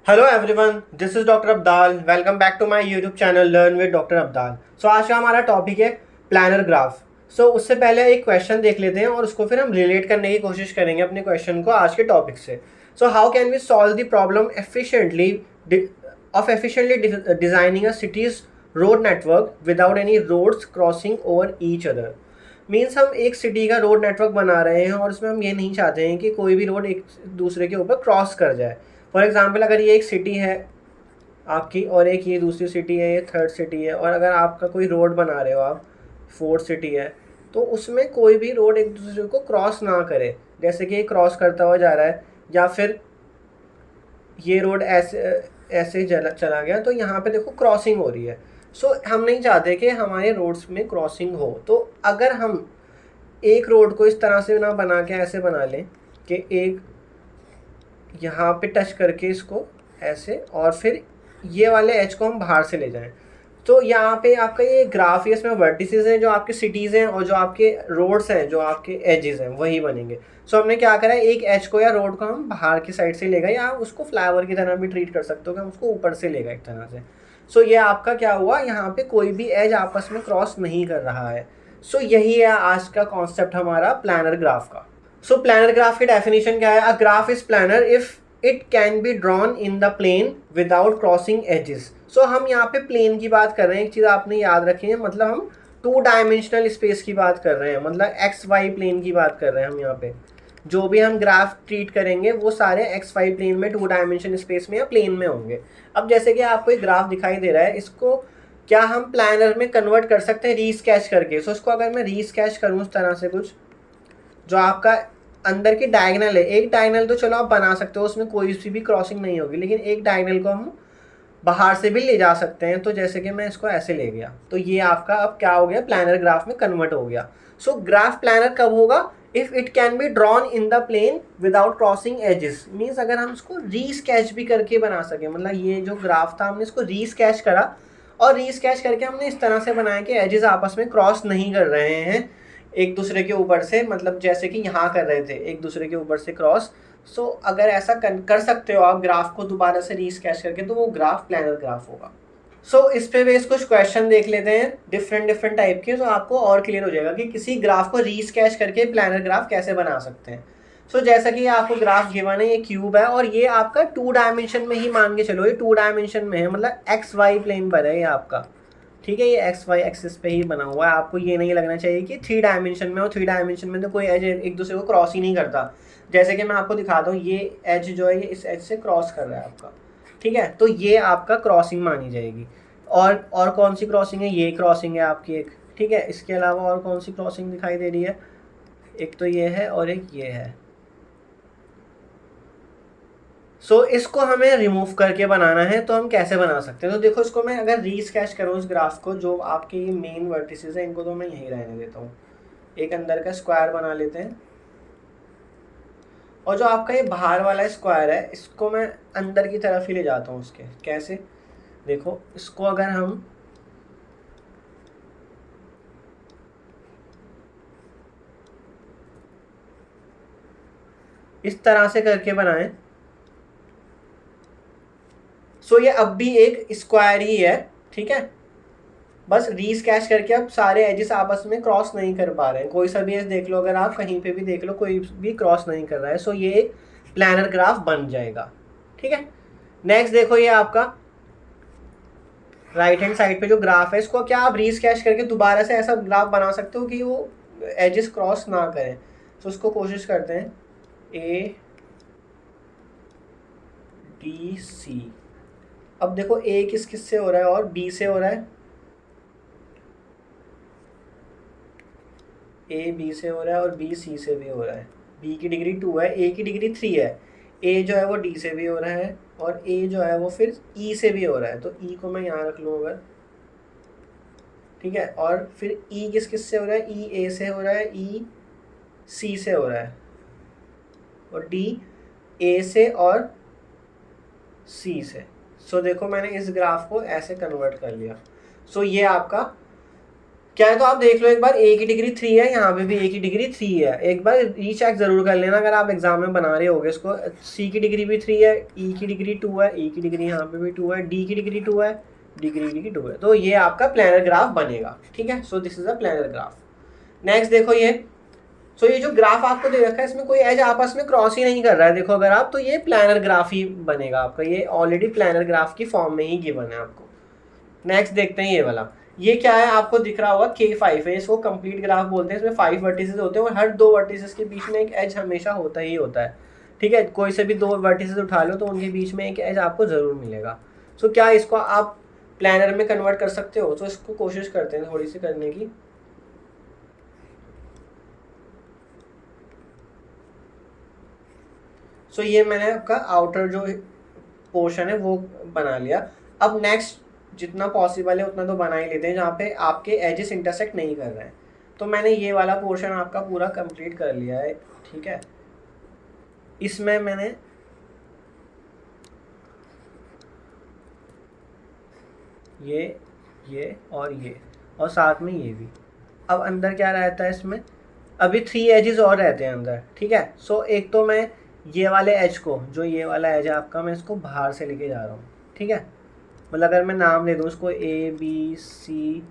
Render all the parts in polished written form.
Hello everyone, this is doctor Abdal. Welcome back to my YouTube channel learn with doctor Abdal. So आज का हमारा topic है planner graph. उससे पहले एक क्वेश्चन देख लेते हैं और उसको फिर हम रिलेट करने की कोशिश करेंगे अपने क्वेश्चन को आज के टॉपिक से। How can we solve the problem efficiently of efficiently designing a city's road network without any roads crossing over each other. Means हम एक सिटी का रोड नेटवर्क बना रहे हैं और उसमें हम ये नहीं चाहते हैं कि कोई भी रोड एक दूसरे के ऊपर क्रॉस कर जाए। फॉर एग्जाम्पल, अगर ये एक सिटी है आपकी और एक ये दूसरी सिटी है, ये थर्ड सिटी है, और अगर आपका कोई रोड बना रहे हो आप, फोर्थ सिटी है, तो उसमें कोई भी रोड एक दूसरे को क्रॉस ना करे। जैसे कि ये क्रॉस करता हुआ जा रहा है या फिर ये रोड ऐसे ऐसे चला गया, तो यहाँ पे देखो क्रॉसिंग हो रही है। हम नहीं चाहते कि हमारे रोड्स में क्रॉसिंग हो। तो अगर हम एक रोड को इस तरह से ना बना के ऐसे बना लें कि एक यहाँ पे टच करके इसको ऐसे, और फिर ये वाले एज को हम बाहर से ले जाएं, तो यहाँ पे आपका ये ग्राफ है, इसमें वर्टिसेस हैं जो आपके सिटीज़ हैं और जो आपके रोड्स हैं जो आपके एजेस हैं वही बनेंगे। हमने क्या करा है, एक एज को या रोड को हम बाहर की साइड से ले गए, या उसको फ्लावर की तरह भी ट्रीट कर सकते हो कि हम उसको ऊपर से ले गए एक तरह से। ये आपका क्या हुआ, यहाँ पे कोई भी एज आपस में क्रॉस नहीं कर रहा है। यही है आज का कॉन्सेप्ट हमारा प्लानर ग्राफ का। प्लानर ग्राफ की डेफिनेशन क्या है? A graph is planar if it can be drawn in the plane without crossing edges. हम यहाँ पे प्लेन की बात कर रहे हैं। एक चीज़ आपने याद रखी है, मतलब हम 2 डायमेंशनल स्पेस की बात कर रहे हैं, मतलब एक्स वाई प्लेन की बात कर रहे हैं हम यहाँ पे। जो भी हम ग्राफ ट्रीट करेंगे वो सारे एक्स वाई प्लेन में 2 डायमेंशन स्पेस में या प्लेन में होंगे। अब जैसे कि आपको एक ग्राफ दिखाई दे रहा है, इसको क्या हम प्लानर में कन्वर्ट कर सकते हैं रीस्केच करके? इसको अगर मैं रीस्केच करूँ उस तरह से कुछ, जो आपका अंदर की डायगनल है, एक डायगनल तो चलो आप बना सकते हो, उसमें कोई सी भी क्रॉसिंग नहीं होगी, लेकिन एक डायगनल को हम बाहर से भी ले जा सकते हैं। तो जैसे कि मैं इसको ऐसे ले गया, तो ये आपका अब क्या हो गया, प्लानर ग्राफ में कन्वर्ट हो गया। ग्राफ प्लानर कब होगा? If it can be drawn in the plane without crossing edges. Means अगर हम इसको रीस्केच भी करके बना सके, मतलब ये जो ग्राफ था हमने इसको रीस्केच करा, और रीस्केच करके हमने इस तरह से बनाया कि एजेस आपस में क्रॉस नहीं कर रहे हैं एक दूसरे के ऊपर से, मतलब जैसे कि यहाँ कर रहे थे एक दूसरे के ऊपर से क्रॉस। अगर ऐसा कर सकते हो आप ग्राफ को दोबारा से रीस्केच करके, तो वो ग्राफ प्लानर ग्राफ होगा। इस पे बेस कुछ क्वेश्चन देख लेते हैं डिफरेंट टाइप के, तो आपको और क्लियर हो जाएगा कि किसी ग्राफ को रीस्केच करके प्लानर ग्राफ कैसे बना सकते हैं। जैसा कि आपको ग्राफ गिवन है, ये क्यूब है और ये आपका 2 डायमेंशन में ही मान के चलो, ये 2 डायमेंशन में है, मतलब एक्स वाई प्लेन पर है ये आपका। ठीक है, ये एक्स वाई एक्सिस पे ही बना हुआ है। आपको ये नहीं लगना चाहिए कि 3 डायमेंशन में हो। 3 डायमेंशन में तो कोई एज एक दूसरे को क्रॉस ही नहीं करता। जैसे कि मैं आपको दिखाता हूँ, ये एज जो है ये इस एज से क्रॉस कर रहा है आपका। ठीक है, तो ये आपका क्रॉसिंग मानी जाएगी। और कौन सी क्रॉसिंग है? ये क्रॉसिंग है आपकी एक। ठीक है, इसके अलावा और कौन सी क्रॉसिंग दिखाई दे रही है? एक तो ये है और एक ये है। इसको हमें रिमूव करके बनाना है, तो हम कैसे बना सकते हैं? तो देखो, इसको मैं अगर रीस्केच करूँ इस ग्राफ को, जो आपके ये मेन वर्टिसेस हैं इनको तो मैं यहीं रहने देता हूँ। एक अंदर का स्क्वायर बना लेते हैं, और जो आपका ये बाहर वाला स्क्वायर है इसको मैं अंदर की तरफ ही ले जाता हूँ उसके। कैसे? देखो, इसको अगर हम इस तरह से करके बनाएं, ये अब भी एक स्क्वायर ही है। ठीक है, बस रीस्केच करके अब सारे एजेस आपस में क्रॉस नहीं कर पा रहे हैं। कोई सा भी एज देख लो, अगर आप कहीं पे भी देख लो, कोई भी क्रॉस नहीं कर रहा है। ये एक प्लानर ग्राफ बन जाएगा। ठीक है, नेक्स्ट देखो, ये आपका राइट हैंड साइड पे जो ग्राफ है, इसको क्या आप रीस्केच करके दोबारा से ऐसा ग्राफ बना सकते हो कि वो एजेस क्रॉस ना करें। उसको कोशिश करते हैं, ए डी सी। अब देखो, ए किस से हो रहा है और बी से हो रहा है, ए बी से हो रहा है और बी सी से भी हो रहा है। बी की डिग्री 2 है, ए की डिग्री 3 है। ए जो है वो डी से भी हो रहा है, और ए जो है वो फिर ई से भी हो रहा है। तो ई को मैं यहाँ रख लूँ अगर। ठीक है, और फिर ई किस से हो रहा है? ई ए से हो रहा है, ई सी से हो रहा है, और डी ए से और सी से। देखो, मैंने इस ग्राफ को ऐसे कन्वर्ट कर लिया। ये आपका क्या है तो आप देख लो एक बार, ए की डिग्री 3 है, यहाँ पे भी ए की डिग्री 3 है, एक बार रीचेक जरूर कर लेना अगर आप एग्जाम में बना रहे होगे इसको। सी की डिग्री भी 3 है, ई की डिग्री 2 है, ई की डिग्री यहाँ पे भी 2 है, डी की डिग्री 2 है, डी की डिग्री 2 है, तो ये आपका प्लानर ग्राफ बनेगा। ठीक है, so this is a planar graph. Next देखो ये, सो ये जो ग्राफ आपको दे रखा है इसमें कोई एज आपस में क्रॉस ही नहीं कर रहा है, देखो अगर आप, तो ये प्लानर ग्राफ ही बनेगा आपका, ये ऑलरेडी प्लानर ग्राफ की फॉर्म में ही गिवन है आपको। नेक्स्ट देखते हैं ये वाला, ये क्या है आपको दिख रहा होगा K5 है, इसको कंप्लीट ग्राफ बोलते हैं, इसमें 5 वर्टिसेस होते हैं और हर 2 वर्टिसेस के बीच में एक एज हमेशा होता ही होता है। ठीक है, कोई से भी 2 वर्टिसेस उठा लो तो उनके बीच में एक एज आपको जरूर मिलेगा। सो क्या इसको आप प्लानर में कन्वर्ट कर सकते हो? तो इसको कोशिश करते हैं थोड़ी सी करने की। सो ये मैंने आपका आउटर जो पोर्शन है वो बना लिया। अब नेक्स्ट जितना पॉसिबल है उतना तो बना ही लेते हैं जहाँ पे आपके एजेस इंटरसेक्ट नहीं कर रहे हैं। तो मैंने ये वाला पोर्शन आपका पूरा कंप्लीट कर लिया है। ठीक है, इसमें मैंने ये और साथ में ये भी। अब अंदर क्या रहता है इसमें, अभी 3 एजेस और रहते हैं अंदर। ठीक है, सो एक तो मैं ये वाले एज को, जो ये वाला एज है आपका, मैं इसको बाहर से लेके जा रहा हूँ। ठीक है, मतलब अगर मैं नाम दे दूँ इसको ABCDE,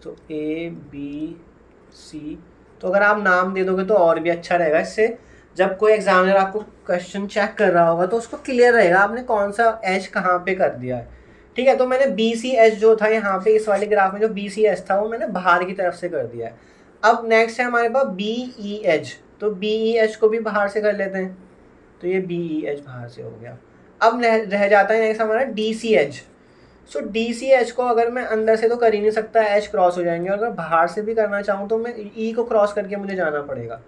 तो ABC, तो अगर आप नाम दे दोगे तो और भी अच्छा रहेगा। इससे जब कोई एग्जामिनर आपको क्वेश्चन चेक कर रहा होगा तो उसको क्लियर रहेगा आपने कौन सा एज कहाँ पे कर दिया है। ठीक है, तो मैंने BCH जो था यहाँ पे इस वाले ग्राफ में, जो BCH था वो मैंने बाहर की तरफ से कर दिया है। अब नेक्स्ट है हमारे पास BEH, तो BEH को भी बाहर से कर लेते हैं, तो ये BEH बाहर से हो गया। अब रह जाता है नेक्स्ट हमारा DCH। सो DCH को अगर मैं अंदर से तो कर ही नहीं सकता, एच क्रॉस हो जाएंगे, और अगर बाहर से भी करना चाहूँ तो मैं ई को क्रॉस करके मुझे जाना पड़ेगा।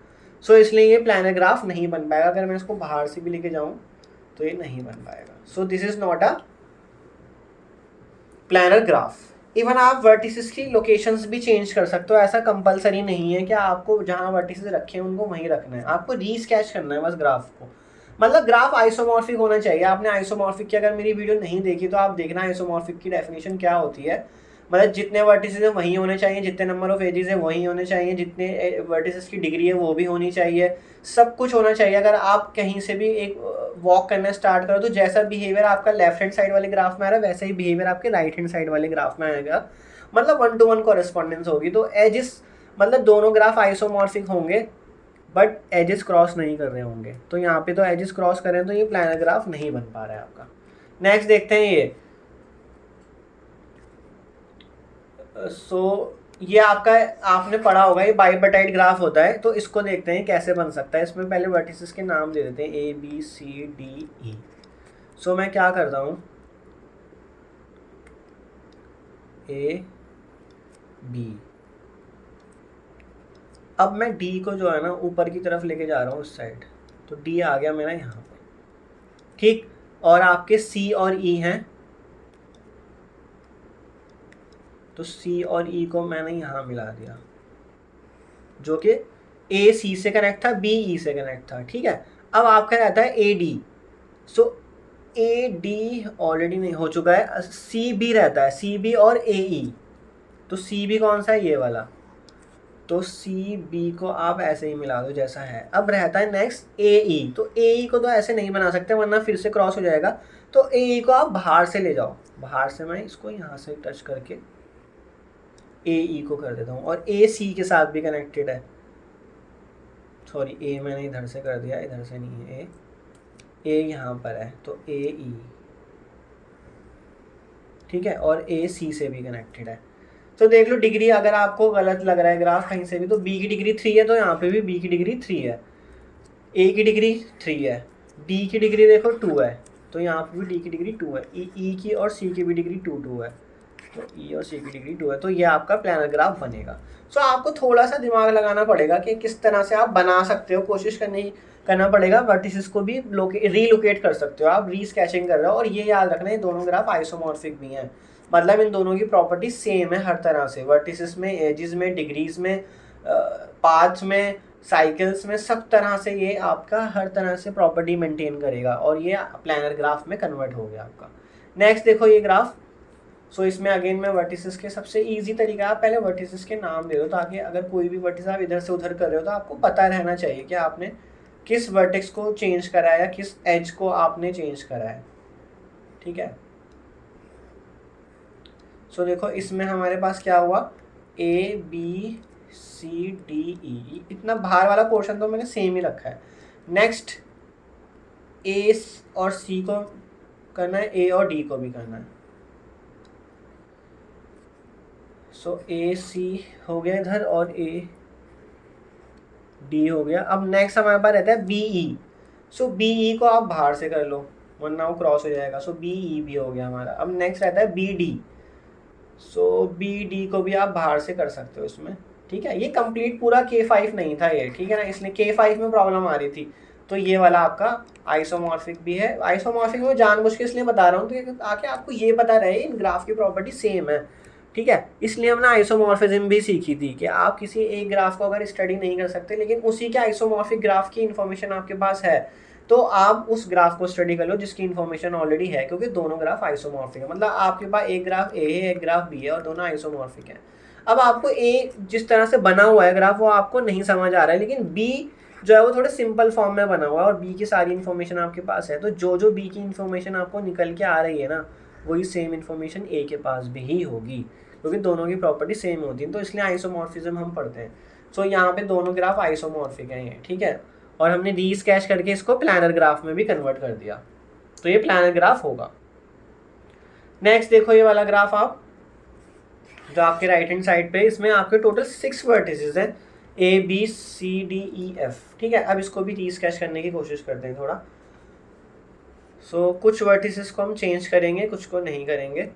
सो इसलिए ये प्लानर ग्राफ नहीं बन पाएगा। अगर मैं इसको बाहर से भी लेके जाऊँ तो ये नहीं बन पाएगा। So this is not a planar graph. Even आप वर्टिसेस की लोकेशंस भी चेंज कर सकते हो, ऐसा कंपलसरी नहीं है कि आपको जहाँ वर्टिसेस रखे हैं उनको वहीं रखना है, आपको रीस्केच करना है बस ग्राफ को। मतलब ग्राफ आइसोमॉर्फिक होना चाहिए। आपने आइसोमॉर्फिक की अगर मेरी वीडियो नहीं देखी तो आप देखना आइसोमॉर्फिक की डेफिनेशन क्या होती है। मतलब जितने वर्टिसेस है वही होने चाहिए, जितने नंबर ऑफ एजेस है वही होने चाहिए, जितने वर्टिसेस की डिग्री है वो भी होनी चाहिए, सब कुछ होना चाहिए। अगर आप कहीं से भी एक वॉक करना स्टार्ट करो तो जैसा बिहेवियर आपका लेफ्ट हैंड साइड वाले ग्राफ में आ रहा है वैसा ही बिहेवियर आपके राइट हैंड साइड वाले ग्राफ में आएगा, मतलब 1 to 1 कॉरेस्पॉन्डेंस होगी। तो एजिस मतलब दोनों ग्राफ आइसोमॉर्फिक होंगे बट एजेस क्रॉस नहीं कर रहे होंगे। तो यहाँ पे तो एजेस क्रॉस करें तो ये प्लानर ग्राफ नहीं बन पा रहा है आपका। नेक्स्ट देखते हैं ये। ये आपका आपने पढ़ा होगा, ये बाइबटाइड ग्राफ होता है। तो इसको देखते हैं कैसे बन सकता है। इसमें पहले वर्टिसेस के नाम दे देते हैं ABCDE। सो मैं क्या करता हूँ, AB, अब मैं D को जो है ना ऊपर की तरफ लेके जा रहा हूँ उस साइड, तो D आ गया मेरा यहाँ पे। ठीक, और आपके C और E हैं, तो C और E को मैंने यहाँ मिला दिया, जो कि A C से कनेक्ट था, B E से कनेक्ट था। ठीक है, अब आपका रहता है AD। सो AD ऑलरेडी नहीं हो चुका है, CB रहता है, CB और AE। तो CB कौन सा है, ये वाला, तो CB को आप ऐसे ही मिला दो जैसा है। अब रहता है नेक्स्ट AE। तो AE को तो ऐसे नहीं बना सकते वरना फिर से क्रॉस हो जाएगा, तो AE को आप बाहर से ले जाओ। बाहर से मैं इसको यहाँ से टच करके AE को कर देता हूँ, और AC के साथ भी कनेक्टेड है। सॉरी, A मैंने इधर से कर दिया, इधर से नहीं है, A यहाँ पर है, तो AE। ठीक है, और AC से भी कनेक्टेड है। तो देख लो डिग्री, अगर आपको गलत लग रहा है ग्राफ कहीं से भी, तो B की डिग्री 3 है तो यहाँ पे भी B की डिग्री 3 है, A की डिग्री 3 है, D की डिग्री देखो 2 है, तो यहाँ पे भी D की डिग्री 2 है, E की और C की भी डिग्री 2 है, तो E और C की डिग्री 2 है। तो ये आपका प्लानर ग्राफ बनेगा। सो आपको थोड़ा सा दिमाग लगाना पड़ेगा कि किस तरह से आप बना सकते हो, कोशिश करना पड़ेगा। वर्टिसेस को भी रीलोकेट कर सकते हो आप, रीस्केचिंग कर रहे हो। और ये याद रखना, ये दोनों ग्राफ आइसोमॉर्फिक भी हैं, मतलब इन दोनों की प्रॉपर्टी सेम है हर तरह से, वर्टिसेस में, एजेस में, डिग्रीज में, पाथ्स में, साइकिल्स में, सब तरह से ये आपका हर तरह से प्रॉपर्टी मेंटेन करेगा, और ये प्लानर ग्राफ में कन्वर्ट हो गया आपका। नेक्स्ट देखो ये ग्राफ, सो इसमें अगेन मैं वर्टिसेस के सबसे इजी तरीका है, आप पहले वर्टिसेस के नाम दे दो, ताकि अगर कोई भी वर्टिस आप इधर से उधर कर रहे हो तो आपको पता रहना चाहिए कि आपने किस वर्टेक्स को चेंज करा है या किस एज को आपने चेंज करा है। ठीक है, सो देखो इसमें हमारे पास क्या हुआ, A B C D E, इतना बाहर वाला पोर्शन तो मैंने सेम ही रखा है। नेक्स्ट A और C को करना है, A और D को भी करना है। सो A C हो गया इधर और A D हो गया। अब नेक्स्ट हमारे पास रहता है B E। सो B E को आप बाहर से कर लो वरना वो क्रॉस हो जाएगा। सो B E भी हो गया हमारा। अब नेक्स्ट रहता है B D। सो बी डी को भी आप बाहर से कर सकते हो इसमें। ठीक है, ये कंप्लीट पूरा K5 नहीं था ये, ठीक है ना, इसलिए K5 में प्रॉब्लम आ रही थी। तो ये वाला आपका आइसोमॉर्फिक भी है। आइसोमॉर्फिक में जानबूझ के इसलिए बता रहा हूँ तो आके आपको ये पता रहे इन ग्राफ की प्रॉपर्टी सेम है। ठीक है, इसलिए हमने आइसोमॉर्फिज्म भी सीखी थी कि आप किसी एक ग्राफ को अगर स्टडी नहीं कर सकते लेकिन उसी के आइसोमॉर्फिक ग्राफ की इन्फॉर्मेशन आपके पास है तो आप उस ग्राफ को स्टडी कर लो जिसकी इन्फॉर्मेशन ऑलरेडी है, क्योंकि दोनों ग्राफ आइसोमॉर्फिक है। मतलब आपके पास एक ग्राफ ए है एक ग्राफ बी है और दोनों आइसोमॉर्फिक है। अब आपको ए जिस तरह से बना हुआ है ग्राफ वो आपको नहीं समझ आ रहा है, लेकिन बी जो है वो थोड़े सिंपल फॉर्म में बना हुआ है और बी की सारी इन्फॉर्मेशन आपके पास है। तो जो बी की इन्फॉर्मेशन आपको निकल के आ रही है ना वही सेम इन्फॉर्मेशन ए के पास भी ही होगी, क्योंकि दोनों की प्रॉपर्टी सेम होती है। तो इसलिए आइसोमॉर्फिज्म हम पढ़ते हैं। सो यहाँ पे दोनों ग्राफ आइसोमॉर्फिक हैं ये। ठीक है, और हमने री स्केच करके इसको प्लानर ग्राफ में भी कन्वर्ट कर दिया, तो ये प्लानर ग्राफ होगा। नेक्स्ट देखो ये वाला ग्राफ आप जो आपके राइट हैंड साइड पे, इसमें आपके टोटल 6 वर्टिसेस हैं A B C D E F। ठीक है, अब इसको भी री स्केच करने की कोशिश करते हैं थोड़ा। सो कुछ वर्टिसेस को हम चेंज करेंगे कुछ को नहीं करेंगे।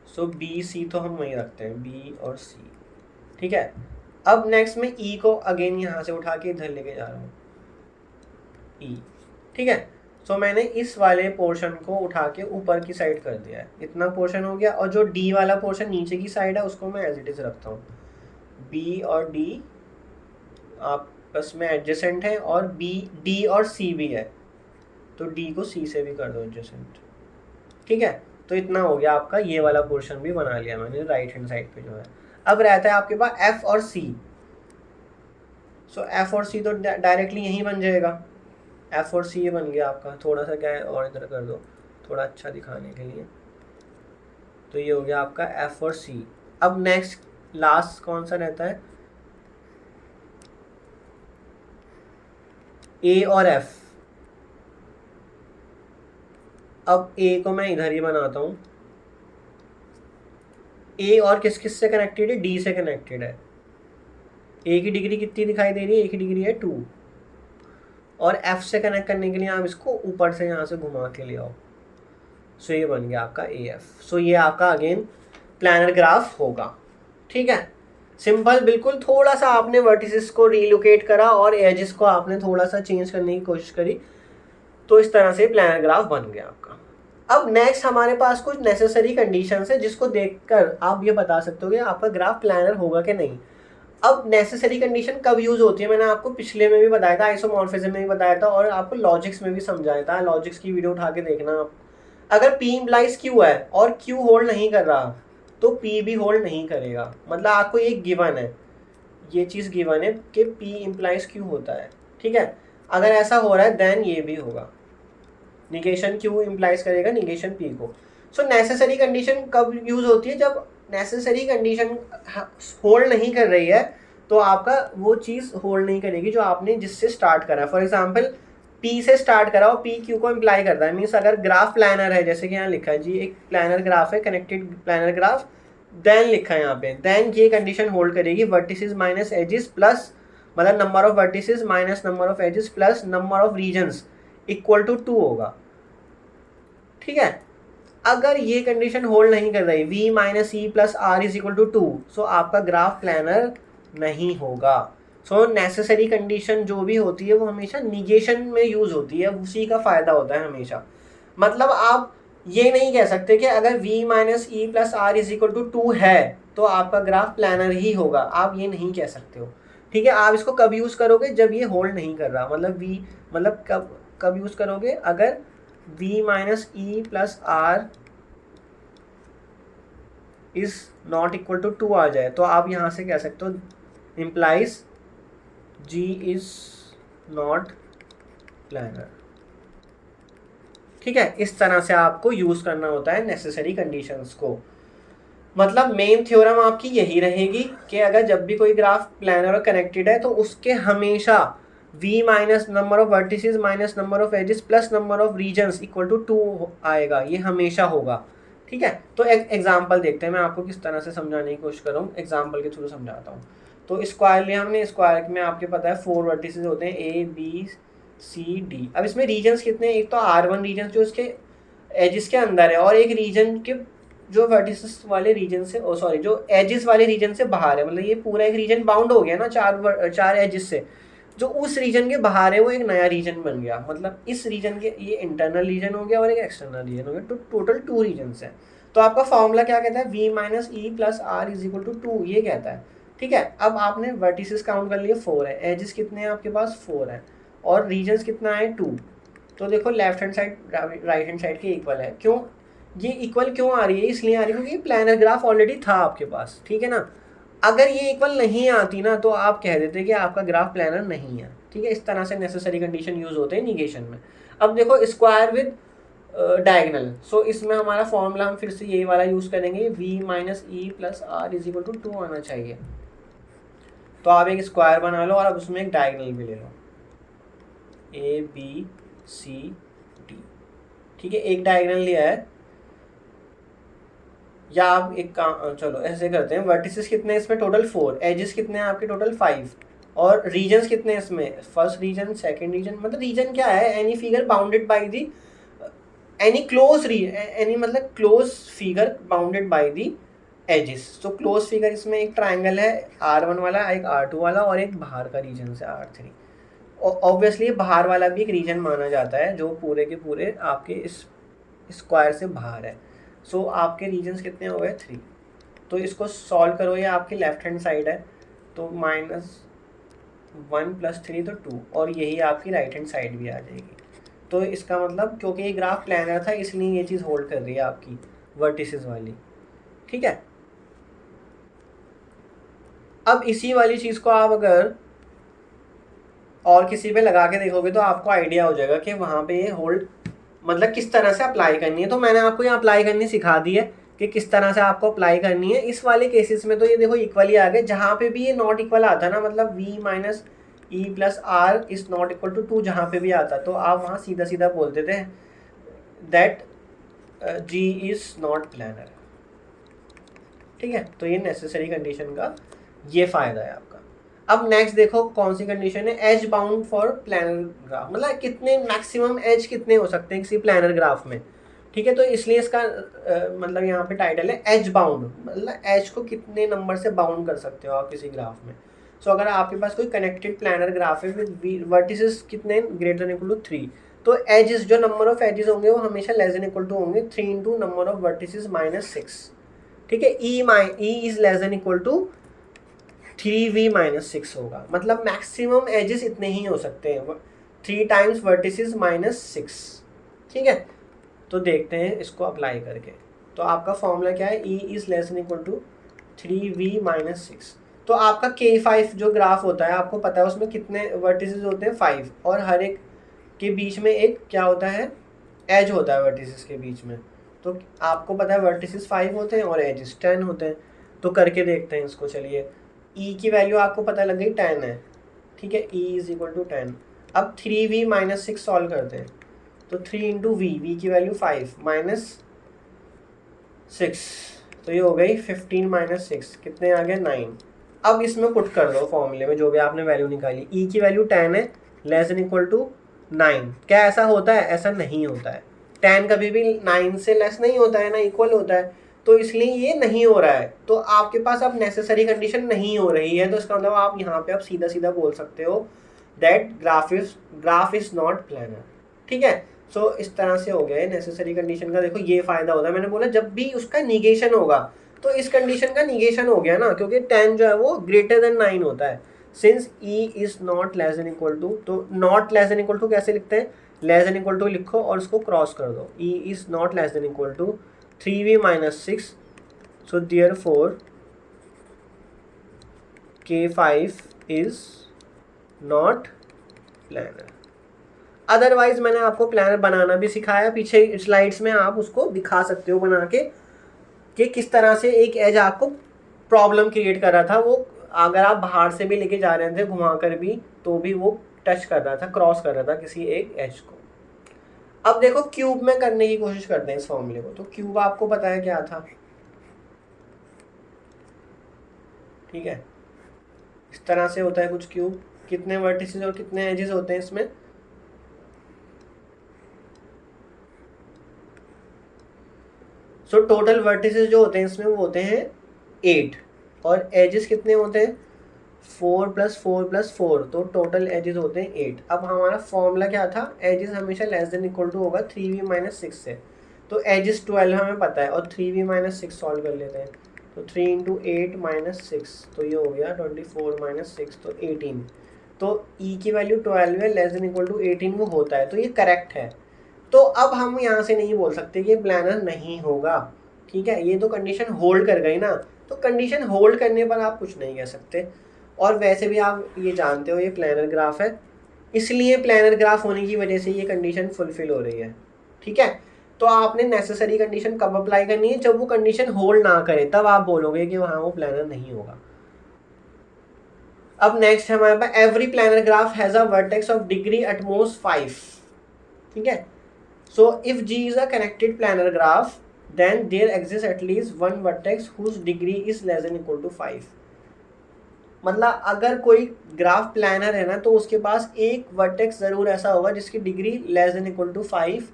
सो B C तो हम वहीं रखते हैं, B और C। ठीक है, अब नेक्स्ट में E को अगेन यहाँ से उठा के इधर लेके जा रहा हूँ E। ठीक है, सो मैंने इस वाले पोर्शन को उठा के ऊपर की साइड कर दिया है, इतना पोर्शन हो गया। और जो D वाला पोर्शन नीचे की साइड है उसको मैं एज इट इज रखता हूँ। B और D आपस में एडजेसेंट है और D और C भी है, तो D को C से भी कर दो एडजेसेंट। ठीक है, तो इतना हो गया आपका, ये वाला पोर्शन भी बना लिया मैंने राइट हैंड साइड पे जो है। अब रहता है आपके पास F और C। सो F और C तो डायरेक्टली यहीं बन जाएगा। F और C ये बन गया आपका। थोड़ा सा क्या है और इधर कर दो थोड़ा अच्छा दिखाने के लिए। तो ये हो गया आपका F और C। अब नेक्स्ट लास्ट कौन सा रहता है, A और F। अब A को मैं इधर ही बनाता हूँ। A और किस किस से कनेक्टेड है, D से कनेक्टेड है। A की डिग्री कितनी दिखाई दे रही है, A की डिग्री है 2। और F से कनेक्ट करने के लिए आप इसको ऊपर से यहाँ से घुमा के ले आओ। सो ये बन गया आपका AF। सो ये आपका अगेन प्लानर ग्राफ होगा। ठीक है, सिंपल बिल्कुल। थोड़ा सा आपने वर्टिसेस को रीलोकेट करा और एजेस को आपने थोड़ा सा चेंज करने की कोशिश करी, तो इस तरह से प्लानर ग्राफ बन गया आपका। अब नेक्स्ट हमारे पास कुछ नेसेसरी कंडीशंस है जिसको देखकर आप ये बता सकते हो कि आपका ग्राफ प्लानर होगा कि नहीं। अब नेसेसरी कंडीशन कब यूज होती है, मैंने आपको पिछले में भी बताया था, आइसोमॉर्फिज्म में भी बताया था और आपको लॉजिक्स में भी समझाया था। लॉजिक्स की वीडियो उठा के देखना आप। अगर P इम्प्लाइज Q है और Q होल्ड नहीं कर रहा तो P भी होल्ड नहीं करेगा। मतलब आपको ये गिवन है, ये चीज़ गिवन है कि P इम्प्लाइज Q होता है। ठीक है, अगर ऐसा हो रहा है देन ये भी होगा। निगेशन Q इम्प्लाइज करेगा निगेशन P को। सो नेसेसरी कंडीशन कब यूज होती है, जब नेसेसरी कंडीशन होल्ड नहीं कर रही है तो आपका वो चीज़ होल्ड नहीं करेगी जो आपने जिससे स्टार्ट करा। फॉर एग्जांपल P से स्टार्ट करा और P Q को इम्प्लाई करता है। मीन्स अगर ग्राफ प्लानर है, जैसे कि यहाँ लिखा है जी एक प्लानर ग्राफ है, कनेक्टेड प्लानर ग्राफ, देन लिखा है यहाँ पे, देन ये कंडीशन होल्ड करेगी वर्टिसेस माइनस एजेस प्लस, मतलब number of vertices minus number of edges plus number of regions equal to 2 होगा। ठीक है, अगर ये कंडीशन होल्ड नहीं कर रही V minus E plus R is equal to 2, so आपका ग्राफ प्लानर नहीं होगा। सो नेसेसरी कंडीशन जो भी होती है वो हमेशा निगेशन में यूज होती है, उसी का फायदा होता है हमेशा। मतलब आप ये नहीं कह सकते कि अगर V minus E plus R is equal to 2 है तो आपका ग्राफ प्लानर ही होगा, आप ये नहीं कह सकते हो। ठीक है, आप इसको कब यूज़ करोगे, जब ये होल्ड नहीं कर रहा। मतलब कब यूज़ करोगे, अगर v minus E plus R is not equal to 2 आ जाए, तो आप यहाँ से कह सकते हो implies g is not planar. ठीक है, इस तरह से आपको यूज करना होता है नेसेसरी कंडीशंस को। मतलब मेन थ्योरम आपकी यही रहेगी कि अगर जब भी कोई ग्राफ प्लानर और कनेक्टेड है तो उसके हमेशा v minus number of vertices minus number of edges plus number of regions equal to 2 आएगा, ये हमेशा होगा। ठीक है, तो एक एग्जांपल देखते हैं, मैं आपको किस तरह से समझाने की कोशिश कर रहा हूँ, एग्जांपल के थ्रू समझाता हूँ। तो स्क्वायर लिया हमने, स्क्वायर में आपके पता है 4 वर्टिसेस होते हैं A B C D। अब इसमें रीजन्स कितने हैं, एक तो R1 रीजन जो इसके एजिस के अंदर है, और एक रीजन के जो वर्टिसेस वाले रीजन से जो एजिस वाले रीजन से बाहर है। मतलब ये पूरा एक रीजन बाउंड हो गया ना चार एजिस से, जो उस रीजन के बाहर है वो एक नया रीजन बन गया। मतलब इस रीजन के ये इंटरनल रीजन हो गया और एक एक्सटर्नल रीजन हो गया, तो टोटल 2 रीजन है। तो आपका फॉर्मूला क्या कहता है, v minus E plus R is equal to 2, ये कहता है। ठीक है, अब आपने वर्टिसेस काउंट कर लिए 4 है, एजिस कितने हैं आपके पास 4 है, और रीजन्स कितना है 2। तो देखो left hand side right hand side के इक्वल है। क्यों ये इक्वल क्यों आ रही है, इसलिए आ रही है क्योंकि प्लानर ग्राफ ऑलरेडी था आपके पास। ठीक है ना, अगर ये इक्वल नहीं आती ना तो आप कह देते कि आपका ग्राफ प्लानर नहीं है। ठीक है, इस तरह से नेसेसरी कंडीशन यूज होते हैं निगेशन में। अब देखो स्क्वायर विद डायगनल, सो इसमें हमारा फॉर्मूला हम फिर से यही वाला यूज करेंगे, v minus E plus R is equal to 2 आना चाहिए। तो आप एक स्क्वायर बना लो और अब उसमें एक डायगनल भी ले लो, A B C D। ठीक है, एक डायगनल लिया है, या आप एक काम, चलो ऐसे करते हैं, वर्टिसेस कितने हैं इसमें टोटल 4, एजेस कितने हैं आपके टोटल 5, और रीजन्स कितने हैं इसमें, फर्स्ट रीजन सेकंड रीजन। मतलब रीजन क्या है, any figure bounded by the any मतलब close figure bounded by the edges. तो क्लोज फिगर इसमें एक ट्राइंगल है R1 वाला, एक R2 वाला, और एक बाहर का रीजन से R3। ऑब्वियसली बाहर वाला भी एक रीजन माना जाता है जो पूरे के पूरे आपके इस स्क्वायर से बाहर है। सो आपके रीजन्स कितने हो गए 3। तो इसको सॉल्व करो, ये आपकी लेफ्ट हैंड साइड है, तो -1 + 3 तो 2, और यही आपकी राइट हैंड साइड भी आ जाएगी। तो इसका मतलब क्योंकि ये ग्राफ प्लानर था इसलिए ये चीज़ होल्ड कर रही है आपकी वर्टिसेस वाली। ठीक है, अब इसी वाली चीज़ को आप अगर और किसी पे लगा के देखोगे तो आपको आइडिया हो जाएगा कि वहाँ पे ये होल्ड मतलब किस तरह से अप्लाई करनी है। तो मैंने आपको यहाँ अप्लाई करनी सिखा दी है कि किस तरह से आपको अप्लाई करनी है। इस वाले केसेस में तो ये देखो इक्वल ही आ गए, जहाँ पे भी ये नॉट इक्वल आता ना, मतलब v minus E plus R is not equal to 2 जहाँ पे भी आता, तो आप वहाँ सीधा सीधा बोलते थे that g is not planar. ठीक है, तो ये नेसेसरी कंडीशन का ये फ़ायदा है आपका। अब नेक्स्ट देखो कौन सी कंडीशन है, edge bound for planar graph, मतलब कितने मैक्सिमम एज कितने हो सकते हैं किसी प्लानर ग्राफ में। ठीक है, तो इसलिए इसका मतलब यहाँ पे टाइटल है एज बाउंड, मतलब एज को कितने नंबर से बाउंड कर सकते हो आप किसी ग्राफ में। सो अगर आपके पास कोई कनेक्टेड प्लानर ग्राफ है विद वर्टिसेस कितने ग्रेटर देन इक्वल टू 3, तो एजेस जो नंबर ऑफ एजेस होंगे वो हमेशा लेस देन इक्वल टू होंगे 3 इंटू नंबर ऑफ वर्टिसेस -6। ठीक है, E is less than equal to 3v - 6 होगा, मतलब मैक्सिमम एजेस इतने ही हो सकते हैं 3 टाइम्स वर्टिसेस -6। ठीक है, तो देखते हैं इसको अप्लाई करके। तो आपका फॉर्मूला क्या है, e is less than equal to 3v - 6। तो आपका K5 जो ग्राफ होता है आपको पता है उसमें कितने वर्टिसेस होते हैं 5, और हर एक के बीच में एक क्या होता है, एज होता है वर्टिसेस के बीच में। तो आपको पता है वर्टिसेस 5 होते हैं और एजेस 10 होते हैं। तो करके देखते हैं इसको, चलिए e की वैल्यू आपको पता लग गई 10 है। ठीक है, e इज इक्वल टू 10। अब 3v - 6 सॉल्व करते हैं, तो 3 इंटू v की वैल्यू 5 -6, तो ये हो गई 15 - 6, कितने आ गए 9। अब इसमें पुट कर दो फॉर्मूले में जो भी आपने वैल्यू निकाली, e की वैल्यू 10 है, लेस देन इक्वल टू 9। क्या ऐसा होता है, ऐसा नहीं होता है, 10 कभी भी 9 से लेस नहीं होता है ना, इक्वल होता है, तो इसलिए ये नहीं हो रहा है। तो आपके पास अब नेसेसरी कंडीशन नहीं हो रही है, तो इसका मतलब आप यहाँ पे आप सीधा सीधा बोल सकते हो that graph is not planar. ठीक है, सो इस तरह से हो गया है नेसेसरी कंडीशन का। देखो ये फायदा होता है, मैंने बोला जब भी उसका निगेशन होगा तो इस कंडीशन का निगेशन हो गया ना, क्योंकि 10 जो है वो ग्रेटर देन 9 होता है, since E is not less than equal to, तो not less than equal to कैसे लिखते हैं, लेस देन इक्वल टू लिखो और उसको क्रॉस कर दो, E is not less than equal to 3v minus 6, so therefore K5 is not planar. Otherwise मैंने आपको प्लानर बनाना भी सिखाया पीछे स्लाइड्स में, आप उसको दिखा सकते हो बना के कि किस तरह से एक एज आपको प्रॉब्लम क्रिएट कर रहा था। वो अगर आप बाहर से भी लेके जा रहे थे घुमा कर भी, तो भी वो टच कर रहा था, क्रॉस कर रहा था किसी एक एज को। अब देखो क्यूब में करने की कोशिश करते हैं इस फॉर्मूले को। तो क्यूब आपको पता है क्या था, ठीक है, इस तरह से होता है कुछ क्यूब। कितने वर्टिसेस और कितने एजेस होते हैं इसमें, सो टोटल वर्टिसेस जो होते हैं इसमें वो होते हैं 8 और एजेस कितने होते हैं 4 + 4 + 4, तो टोटल एजेस होते हैं 8। अब हमारा फॉर्मूला क्या था, एजेस हमेशा लेस देन इक्वल टू होगा 3v माइनस 6 से, तो एजेस 12 हमें पता है और 3v माइनस 6 सॉल्व कर लेते हैं। तो 3 × 8 - 6, तो ये हो गया 24 - 6, तो 18। तो ई की वैल्यू 12 है, लेस देन इक्वल टू 18 वो होता है, तो ये करेक्ट है। तो अब हम यहाँ से नहीं बोल सकते कि प्लानर नहीं होगा, ठीक है, ये तो कंडीशन होल्ड कर गई ना, तो कंडीशन होल्ड करने पर आप कुछ नहीं कह सकते। और वैसे भी आप ये जानते हो ये प्लानर ग्राफ है, इसलिए प्लानर ग्राफ होने की वजह से ये कंडीशन फुलफिल हो रही है, ठीक है। तो आपने नेसेसरी कंडीशन कब अप्लाई करनी है, जब वो कंडीशन होल्ड ना करे, तब आप बोलोगे कि वहाँ वो प्लानर नहीं होगा। अब नेक्स्ट हमारे पास every planar graph has a vertex of degree at most 5, ठीक है। So if G is a connected planar graph, then there exists at least one vertex whose degree is less than equal to 5। मतलब अगर कोई graph planner है ना, तो उसके पास एक वर्टेक्स ज़रूर ऐसा होगा जिसकी degree less than equal to 5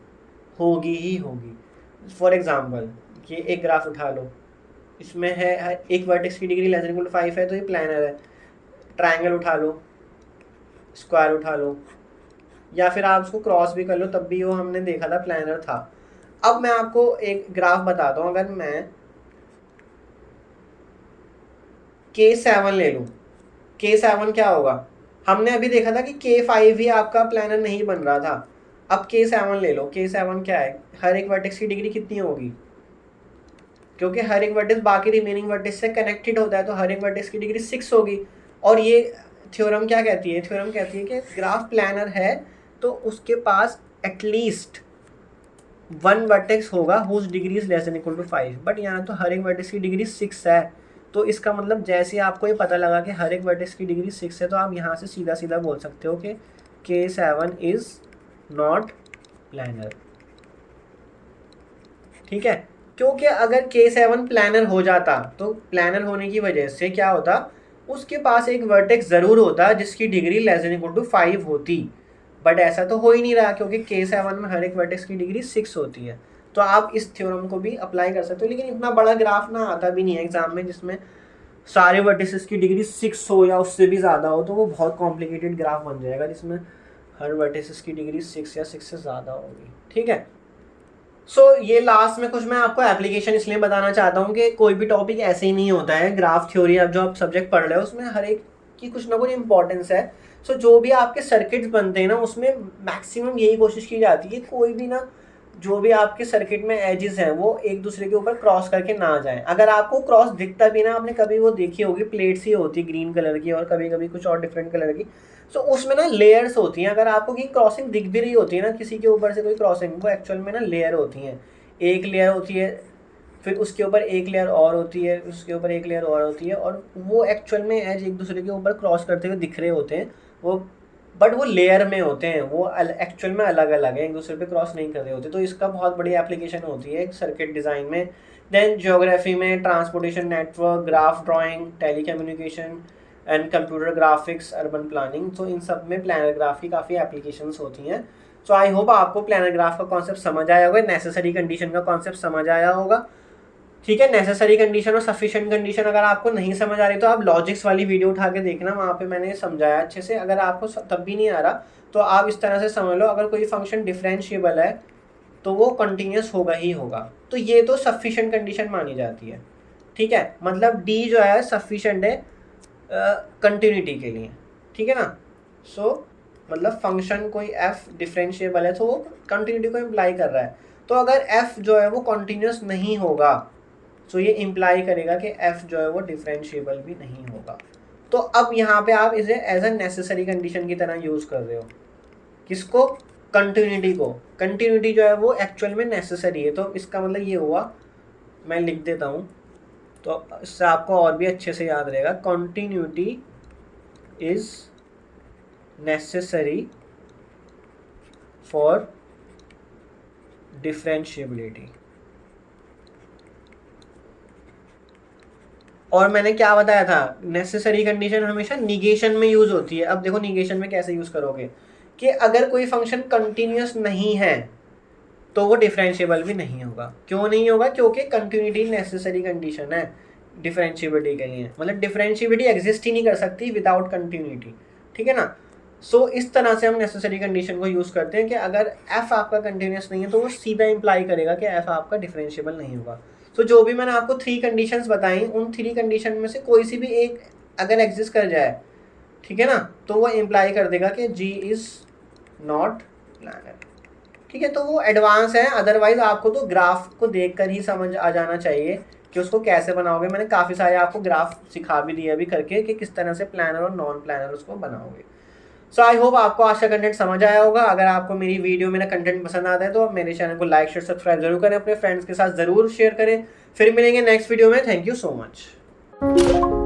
होगी ही होगी। फॉर एग्जांपल ये एक ग्राफ उठा लो, इसमें है एक वर्टेक्स की degree less than equal to 5 है, तो ये प्लानर है। ट्रायंगल उठा लो, स्क्वायर उठा लो, या फिर आप उसको क्रॉस भी कर लो, तब भी वो हमने देखा था प्लानर था। अब मैं आपको एक ग्राफ बताता हूँ, अगर मैं K7 ले लूँ, K7 क्या होगा, हमने अभी देखा था कि K5 ही आपका प्लानर नहीं बन रहा था। अब K7 ले लो, K7 क्या है, हर एक वर्टेक्स की डिग्री कितनी होगी, क्योंकि हर एक वर्टेक्स बाकी रिमेनिंग वर्टेक्स से कनेक्टेड होता है, तो हर एक वर्टेक्स की डिग्री 6 होगी। और ये थ्योरम क्या कहती है, थ्योरम कहती है कि ग्राफ प्लानर है तो उसके पास एटलीस्ट वन वर्टेक्स होगा whose degree is less than equal to 5, but यहाँ तो हर एक वर्टेक्स की डिग्री 6 है। तो इसका मतलब जैसे आपको ये पता लगा कि हर एक वर्टेक्स की डिग्री 6 है, तो आप यहाँ से सीधा सीधा बोल सकते हो कि K7 इज नॉट प्लानर, ठीक है। क्योंकि अगर K7 प्लानर हो जाता तो प्लानर होने की वजह से क्या होता, उसके पास एक वर्टेक्स ज़रूर होता जिसकी degree less than equal to 5 होती, बट ऐसा तो हो ही नहीं रहा क्योंकि K7 में हर एक वर्टेक्स की डिग्री 6 होती है। तो आप इस थ्योरम को भी अप्लाई कर सकते हो, लेकिन इतना बड़ा ग्राफ ना आता भी नहीं है एग्जाम में जिसमें सारे वर्टिसेस की डिग्री 6 हो या उससे भी ज़्यादा हो, तो वो बहुत कॉम्प्लिकेटेड ग्राफ बन जाएगा जिसमें हर वर्टिसेस की डिग्री 6 या 6 से ज़्यादा होगी, ठीक है। सो ये लास्ट में कुछ मैं आपको एप्लीकेशन इसलिए बताना चाहता हूँ कि कोई भी टॉपिक ऐसे ही नहीं होता है। ग्राफ थ्योरी अब जो आप सब्जेक्ट पढ़ रहे हो उसमें हर एक की कुछ ना कुछ इंपॉर्टेंस है। सो जो भी आपके सर्किट्स बनते हैं ना, उसमें मैक्सिमम यही कोशिश की जाती है कोई भी ना, जो भी आपके सर्किट में एजेस हैं वो एक दूसरे के ऊपर क्रॉस करके ना जाएं। अगर आपको क्रॉस दिखता भी ना, आपने कभी वो देखी होगी प्लेट्स ही होती ग्रीन कलर की और कभी कभी कुछ और डिफरेंट कलर की, सो उसमें ना लेयर्स होती हैं। अगर आपको कहीं क्रॉसिंग दिख भी रही होती है ना किसी के ऊपर से कोई क्रॉसिंग, वो एक्चुअल में ना लेयर होती हैं। एक लेयर होती है, फिर उसके ऊपर एक लेयर और होती है, उसके ऊपर एक लेयर और होती है, और वो एक्चुअल में एज एक दूसरे के ऊपर क्रॉस करते हुए दिख रहे होते हैं वो, बट वो लेयर में होते हैं, वो एक्चुअल में अलग अलग है, एक दूसरे पे क्रॉस नहीं कर रहे होते। तो इसका बहुत बड़ी एप्लीकेशन होती है सर्किट डिज़ाइन में। देन ज्योग्राफी में transportation network, graph drawing, telecommunication and computer graphics, urban planning, तो इन सब में प्लानर ग्राफ की काफ़ी एप्लीकेशंस होती हैं। सो आई होप आपको प्लानर ग्राफ का कॉन्सेप्ट समझ आया होगा, नेसेसरी कंडीशन का कॉन्सेप्ट समझ आया होगा, ठीक है। नेसेसरी कंडीशन और सफिशिएंट कंडीशन अगर आपको नहीं समझ आ रही तो आप लॉजिक्स वाली वीडियो उठा के देखना, वहाँ पे मैंने समझाया अच्छे से। अगर आपको तब भी नहीं आ रहा तो आप इस तरह से समझ लो, अगर कोई फंक्शन डिफरेंशिएबल है तो वो कंटिन्यूस होगा ही होगा, तो ये तो सफिशिएंट कंडीशन मानी जाती है, ठीक है। मतलब डी जो है सफिशिएंट है कंटिन्यूटी के लिए, ठीक है ना। सो मतलब फंक्शन कोई एफ डिफरेंशिएबल है तो वो कंटिन्यूटी को इम्प्लाई कर रहा है। तो अगर एफ जो है वो कॉन्टीन्यूस नहीं होगा तो ये इम्प्लाई करेगा कि एफ जो है वो डिफरेंशिएबल भी नहीं होगा। तो अब यहाँ पे आप इसे एज अ नेसेसरी कंडीशन की तरह यूज़ कर रहे हो। किसको? कंटिन्यूटी को। कंटिन्यूटी जो है वो एक्चुअल में नेसेसरी है। तो इसका मतलब ये हुआ, मैं लिख देता हूँ तो इससे आपको और भी अच्छे से याद रहेगा। Continuity is necessary for differentiability. और मैंने क्या बताया था, नेसेसरी कंडीशन हमेशा निगेशन में यूज होती है। अब देखो निगेशन में कैसे यूज करोगे कि अगर कोई फंक्शन कंटिन्यूस नहीं है तो वो डिफरेंशिएबल भी नहीं होगा। क्यों नहीं होगा? क्योंकि कंटिन्यूटी नेसेसरी कंडीशन है डिफरेंशिएबिलिटी के लिए। मतलब डिफरेंशिएबिलिटी एग्जिस्ट ही नहीं कर सकती विदाउट कंटिन्यूटी, ठीक है ना। सो इस तरह से हम नेसेसरी कंडीशन को यूज़ करते हैं कि अगर एफ आपका कंटिन्यूस नहीं है तो वो सीधा इंप्लाई करेगा कि एफ आपका डिफरेंशिएबल नहीं होगा। तो जो भी मैंने आपको 3 कंडीशंस बताई, उन 3 कंडीशन में से कोई सी भी एक अगर एग्जिस्ट कर जाए, ठीक है ना, तो वो इम्प्लाई कर देगा कि जी इज़ नॉट प्लानर, ठीक है। तो वो एडवांस है, अदरवाइज आपको तो ग्राफ को देखकर ही समझ आ जाना चाहिए कि उसको कैसे बनाओगे। मैंने काफ़ी सारे आपको ग्राफ सिखा भी दिए अभी करके कि किस तरह से प्लानर और नॉन प्लानर उसको बनाओगे। सो आई होप आपको आज का कंटेंट समझ आया होगा। अगर आपको मेरी वीडियो, मेरा कंटेंट पसंद आता है तो आप मेरे चैनल को लाइक शेयर सब्सक्राइब जरूर करें, अपने फ्रेंड्स के साथ ज़रूर शेयर करें। फिर मिलेंगे नेक्स्ट वीडियो में। Thank you so much.